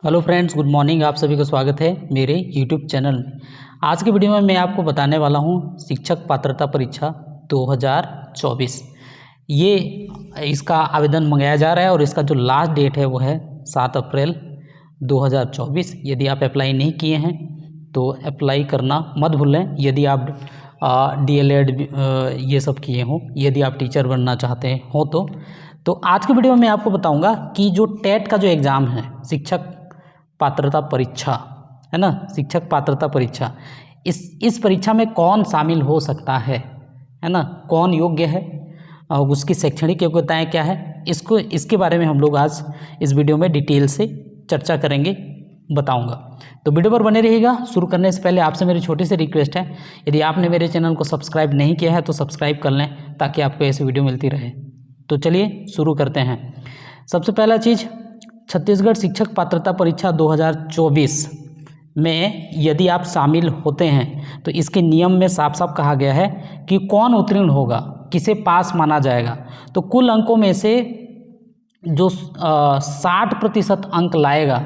Hello friends, good morning. आप सभी का स्वागत है मेरे यूट्यूब चैनल में। आज की वीडियो में मैं आपको बताने वाला हूं शिक्षक पात्रता परीक्षा 2024। ये इसका आवेदन मंगाया जा रहा है और इसका जो लास्ट डेट है वो है 7 अप्रैल 2024। यदि आप अप्लाई नहीं किए हैं तो अप्लाई करना मत भूलें। यदि आप DLED ये सब किए हों, यदि आप टीचर बनना चाहते हो तो आज की वीडियो में मैं आपको बताऊंगा कि जो टेट का जो एग्ज़ाम है, शिक्षक पात्रता परीक्षा है ना, शिक्षक पात्रता परीक्षा, इस परीक्षा में कौन शामिल हो सकता है ना, कौन योग्य है और उसकी शैक्षणिक योग्यताएं क्या है, इसके बारे में हम लोग आज इस वीडियो में डिटेल से चर्चा करेंगे, बताऊंगा। तो वीडियो पर बने रहिएगा। शुरू करने से पहले आपसे मेरी छोटी सी रिक्वेस्ट है, यदि आपने मेरे चैनल को सब्सक्राइब नहीं किया है तो सब्सक्राइब कर लें ताकि आपको ऐसी वीडियो मिलती रहे। तो चलिए शुरू करते हैं। सबसे पहला चीज़, छत्तीसगढ़ शिक्षक पात्रता परीक्षा 2024 में यदि आप शामिल होते हैं तो इसके नियम में साफ साफ कहा गया है कि कौन उत्तीर्ण होगा, किसे पास माना जाएगा। तो कुल अंकों में से जो 60% अंक लाएगा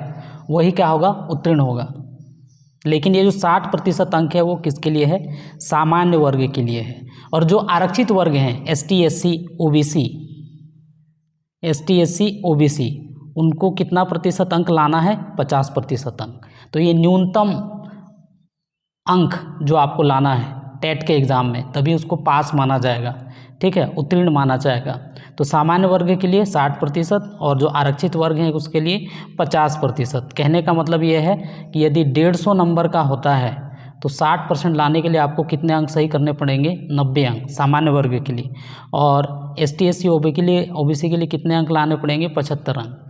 वही क्या होगा, उत्तीर्ण होगा। लेकिन ये जो 60% अंक है वो किसके लिए है, सामान्य वर्ग के लिए है। और जो आरक्षित वर्ग हैं ST SC OBC उनको कितना प्रतिशत अंक लाना है, 50% अंक। तो ये न्यूनतम अंक जो आपको लाना है टेट के एग्ज़ाम में, तभी उसको पास माना जाएगा, ठीक है, उत्तीर्ण माना जाएगा। तो सामान्य वर्ग के लिए 60% और जो आरक्षित वर्ग हैं उसके लिए 50%। कहने का मतलब ये है कि यदि 150 नंबर का होता है तो 60% लाने के लिए आपको कितने अंक सही करने पड़ेंगे, 90 अंक सामान्य वर्ग के लिए। और ST SC OBC के लिए कितने अंक लाने पड़ेंगे, 75 अंक,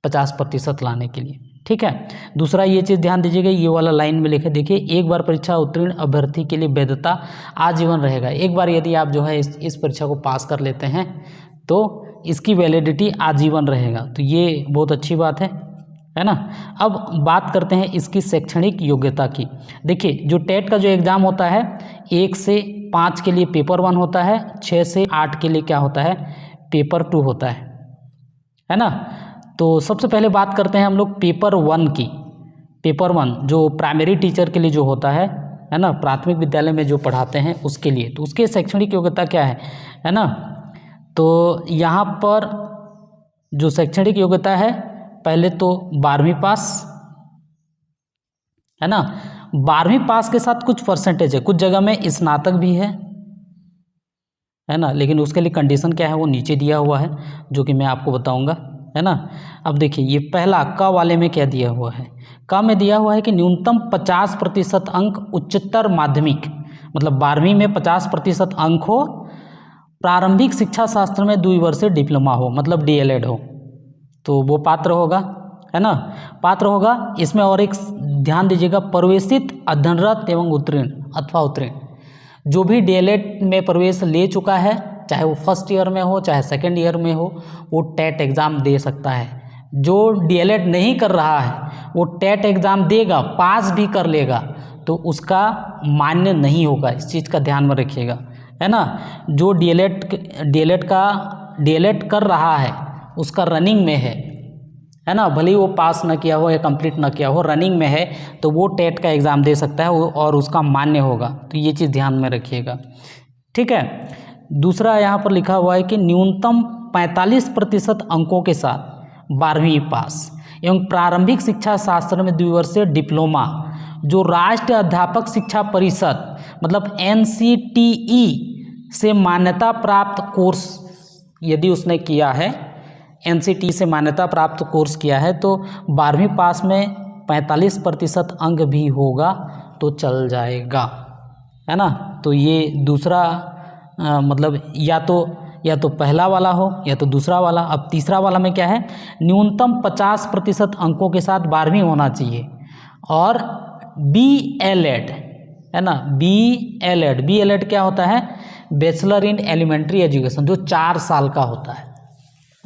50% लाने के लिए, ठीक है। दूसरा ये चीज़ ध्यान दीजिएगा, ये वाला लाइन में लिखे देखिए, एक बार परीक्षा उत्तीर्ण अभ्यर्थी के लिए वैधता आजीवन रहेगा। एक बार यदि आप जो है इस परीक्षा को पास कर लेते हैं तो इसकी वैलिडिटी आजीवन रहेगा। तो ये बहुत अच्छी बात है ना। अब बात करते हैं इसकी शैक्षणिक योग्यता की। देखिए, जो टेट का जो एग्ज़ाम होता है 1 से 5 के लिए पेपर 1 होता है, 6 से 8 के लिए क्या होता है, पेपर 2 होता है ना। तो सबसे पहले बात करते हैं हम लोग पेपर 1 की। पेपर 1 जो प्राइमरी टीचर के लिए जो होता है ना, प्राथमिक विद्यालय में जो पढ़ाते हैं उसके लिए, तो उसके शैक्षणिक योग्यता क्या है ना। तो यहाँ पर जो शैक्षणिक योग्यता है, पहले तो 12वीं पास है ना। 12वीं पास के साथ कुछ परसेंटेज है, कुछ जगह में स्नातक भी है ना, लेकिन उसके लिए कंडीशन क्या है वो नीचे दिया हुआ है, जो कि मैं आपको बताऊंगा, है ना। अब देखिए, ये पहला क वाले में क्या दिया हुआ है, क में दिया हुआ है कि न्यूनतम 50% अंक उच्चतर माध्यमिक, मतलब 12वीं में 50% अंक हो, प्रारंभिक शिक्षा शास्त्र में 2 वर्षीय डिप्लोमा हो, मतलब DLED हो, तो वो पात्र होगा, है ना, पात्र होगा। इसमें और एक ध्यान दीजिएगा, प्रवेशित अध्ययनरत एवं उत्तीर्ण अथवा उत्तीर्ण, जो भी DLED में प्रवेश ले चुका है, चाहे वो फर्स्ट ईयर में हो चाहे सेकेंड ईयर में हो, वो टेट एग्ज़ाम दे सकता है। जो DLED नहीं कर रहा है वो टेट एग्ज़ाम देगा, पास भी कर लेगा, तो उसका मान्य नहीं होगा। इस चीज़ का ध्यान में रखिएगा, है ना। जो DLED कर रहा है उसका रनिंग में है ना, भले ही वो पास ना किया हो या कंप्लीट ना किया हो, रनिंग में है, तो वो टेट का एग्ज़ाम दे सकता है और उसका मान्य होगा। तो ये चीज़ ध्यान में रखिएगा, ठीक है। दूसरा यहाँ पर लिखा हुआ है कि न्यूनतम 45% अंकों के साथ 12वीं पास एवं प्रारंभिक शिक्षा शास्त्र में 2 वर्षीय डिप्लोमा, जो राष्ट्रीय अध्यापक शिक्षा परिषद मतलब NCTE से मान्यता प्राप्त कोर्स यदि उसने किया है, NCTE से मान्यता प्राप्त कोर्स किया है, तो 12वीं पास में 45% अंक भी होगा तो चल जाएगा, है ना। तो ये दूसरा मतलब या तो पहला वाला हो या तो दूसरा वाला। अब तीसरा वाला में क्या है, न्यूनतम 50% अंकों के साथ 12वीं होना चाहिए। और BLED है ना, BLED क्या होता है, बैचलर इन एलिमेंट्री एजुकेशन, जो 4 साल का होता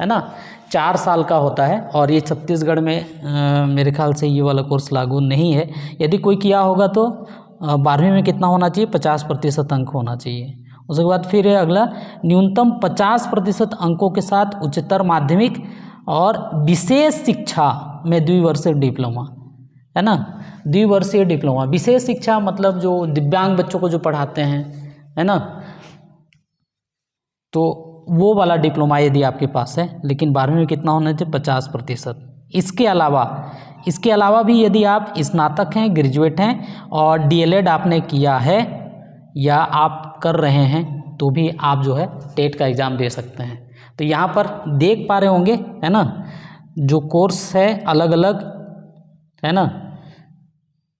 है ना, 4 साल का होता है। और ये छत्तीसगढ़ में मेरे ख्याल से ये वाला कोर्स लागू नहीं है। यदि कोई किया होगा तो 12वीं में कितना होना चाहिए, 50% अंक होना चाहिए। उसके बाद फिर है अगला, न्यूनतम 50% अंकों के साथ उच्चतर माध्यमिक और विशेष शिक्षा में द्विवर्षीय डिप्लोमा, है ना, द्विवर्षीय डिप्लोमा। विशेष शिक्षा मतलब जो दिव्यांग बच्चों को जो पढ़ाते हैं, है ना, तो वो वाला डिप्लोमा यदि आपके पास है, लेकिन 12वीं में कितना होना चाहिए, 50%। इसके अलावा भी यदि आप स्नातक हैं, ग्रेजुएट हैं और डीएलएड आपने किया है या आप कर रहे हैं, तो भी आप जो है टेट का एग्ज़ाम दे सकते हैं। तो यहाँ पर देख पा रहे होंगे, है ना, जो कोर्स है अलग अलग, है ना।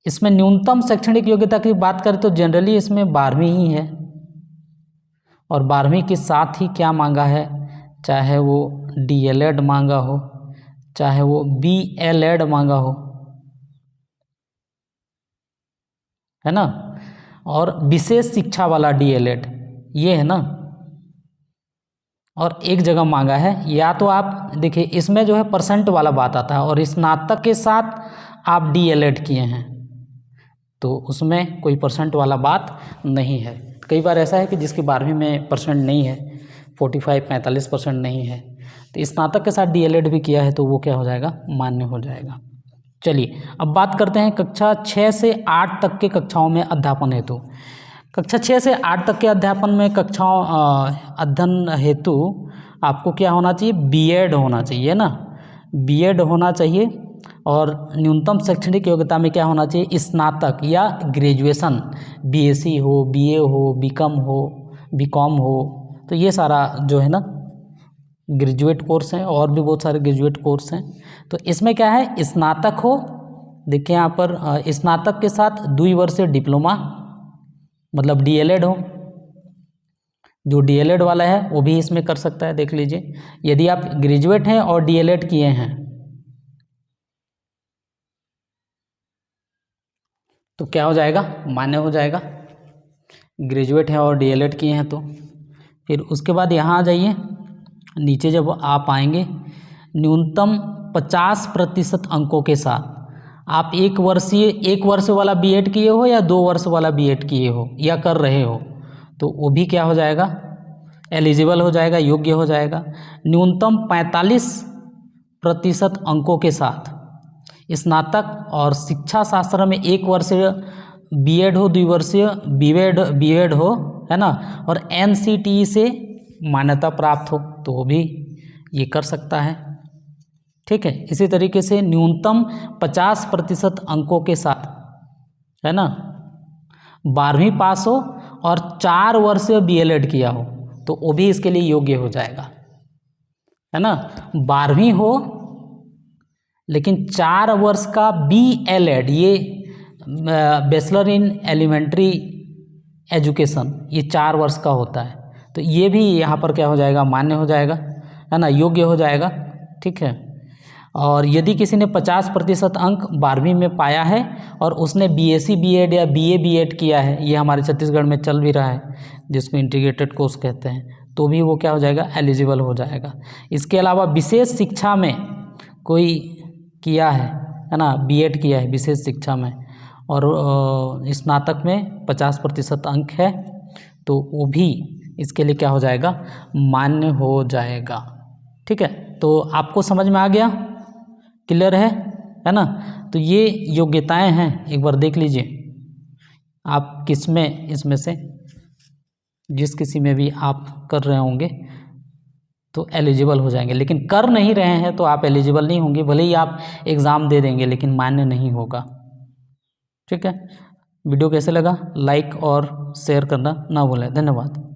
इसमें न्यूनतम शैक्षणिक योग्यता की बात करें तो जनरली इसमें 12वीं ही है, और 12वीं के साथ ही क्या मांगा है, चाहे वो डीएलएड मांगा हो, चाहे वो बीएलएड मांगा हो, है ना, और विशेष शिक्षा वाला डीएलएड ये है ना। और एक जगह मांगा है, या तो आप देखिए इसमें जो है परसेंट वाला बात आता है, और स्नातक के साथ आप डीएलएड किए हैं तो उसमें कोई परसेंट वाला बात नहीं है। कई बार ऐसा है कि जिसकी 12वीं में परसेंट नहीं है, 45-45% नहीं है, तो स्नातक के साथ डीएलएड भी किया है तो वो क्या हो जाएगा, मान्य हो जाएगा। चलिए अब बात करते हैं कक्षा 6 से 8 तक के कक्षाओं में अध्यापन हेतु। कक्षा 6 से 8 तक के अध्यापन में कक्षाओं अध्ययन हेतु आपको क्या होना चाहिए, बीएड होना चाहिए ना, बीएड होना चाहिए। और न्यूनतम शैक्षणिक योग्यता में क्या होना चाहिए, स्नातक या ग्रेजुएशन, बीएससी हो, बीए हो, बीकॉम हो, बीकॉम हो, तो ये सारा जो है ना ग्रेजुएट कोर्स हैं, और भी बहुत सारे ग्रेजुएट कोर्स हैं। तो इसमें क्या है, स्नातक हो, देखिए यहाँ पर स्नातक के साथ द्विवर्षीय डिप्लोमा मतलब डीएलएड हो, जो डीएलएड वाला है वो भी इसमें कर सकता है। देख लीजिए यदि आप ग्रेजुएट हैं और डीएलएड किए हैं तो क्या हो जाएगा, मान्य हो जाएगा। ग्रेजुएट हैं और डीएलएड किए हैं तो फिर उसके बाद यहाँ आ जाइए, नीचे जब आप आएंगे, न्यूनतम 50% अंकों के साथ आप एक वर्ष वाला बीएड किए हो या 2 वर्ष वाला बीएड किए हो या कर रहे हो, तो वो भी क्या हो जाएगा, एलिजिबल हो जाएगा, योग्य हो जाएगा। न्यूनतम 45% अंकों के साथ स्नातक और शिक्षा शास्त्र में 1 वर्षीय बीएड हो, द्विवर्षीय बीएड हो, है ना, और एनसीटीई से मान्यता प्राप्त हो तो वो भी ये कर सकता है। ठीक है, इसी तरीके से न्यूनतम 50% अंकों के साथ, है ना, 12वीं पास हो और 4 वर्षीय बीएलएड किया हो तो वो भी इसके लिए योग्य हो जाएगा, है ना। 12वीं हो लेकिन 4 वर्ष का बीएलएड, ये बैचलर इन एलिमेंट्री एजुकेशन, ये 4 वर्ष का होता है, तो ये भी यहाँ पर क्या हो जाएगा, मान्य हो जाएगा, है ना, योग्य हो जाएगा। ठीक है, और यदि किसी ने 50% अंक 12वीं में पाया है और उसने बीएससी बीएड या बीए बीएड किया है, ये हमारे छत्तीसगढ़ में चल भी रहा है जिसको इंटीग्रेटेड कोर्स कहते हैं, तो भी वो क्या हो जाएगा, एलिजिबल हो जाएगा। इसके अलावा विशेष शिक्षा में कोई किया है ना, बीएड किया है विशेष शिक्षा में, और स्नातक में 50% अंक है तो वो भी इसके लिए क्या हो जाएगा, मान्य हो जाएगा। ठीक है, तो आपको समझ में आ गया, क्लियर है ना। तो ये योग्यताएं हैं, एक बार देख लीजिए आप किस में, इसमें से जिस किसी में भी आप कर रहे होंगे तो एलिजिबल हो जाएंगे, लेकिन कर नहीं रहे हैं तो आप एलिजिबल नहीं होंगे, भले ही आप एग्ज़ाम दे देंगे लेकिन मान्य नहीं होगा। ठीक है, वीडियो कैसे लगा, लाइक और शेयर करना ना भूलें। धन्यवाद।